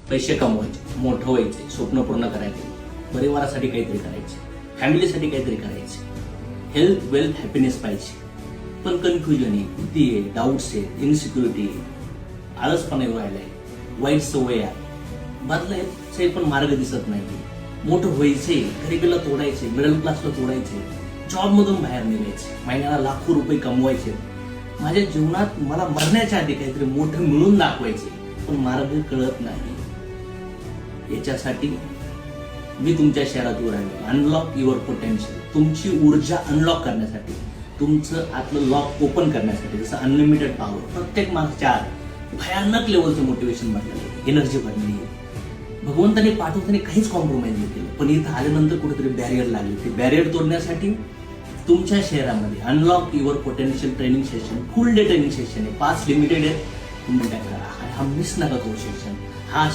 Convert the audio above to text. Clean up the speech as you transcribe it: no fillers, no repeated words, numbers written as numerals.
पैसे कमवायचे, मोठं व्हायचे, स्वप्न पूर्ण करायचे, परिवारासाठी काहीतरी करायचे, फॅमिलीसाठी काहीतरी करायचे, हेल्थ वेल्थ हॅपीनेस पाहिजे. पण कन्फ्युजन आहे, भीती आहे, डाऊट्स आहेत, इनसिक्युरिटी आहे, आळसपणा येऊ राहिलाय, वाईट सवय आहे, बदलायचे पण मार्ग दिसत नाही. मोठं व्हायचे, गरिबीला तोडायचे, मिडल क्लासला तोडायचे, जॉब मधून बाहेर निघायचे, महिन्याला लाखो रुपये कमवायचे. माझ्या जीवनात मला मरण्याच्या आधी काहीतरी मोठं मिळून दाखवायचे, पण मार्ग कळत नाही. याच्यासाठी मी तुमच्या शहरात उभं राहिलो. Unlock your potential. तुमची ऊर्जा अनलॉक करण्यासाठी, तुमचं आतलं लॉक ओपन करण्यासाठी. जसं अनलिमिटेड पॉवर, प्रत्येक मागच्या आत भयानक लेवलचं मोटिवेशन भरलेलं, एनर्जी भरलेली आहे. भगवंताने पाठवताना काहीच कॉम्प्रोमाइज नाही केलं, पण इथं आल्यानंतर कुठेतरी बॅरियर लागली. ते बॅरियर तोडण्यासाठी तुमच्या शहरामध्ये unlock your potential training session, full day training session आहे. 5 लिमिटेड आहेत. तुम्ही काय करा, हा मिस नका करू सेशन.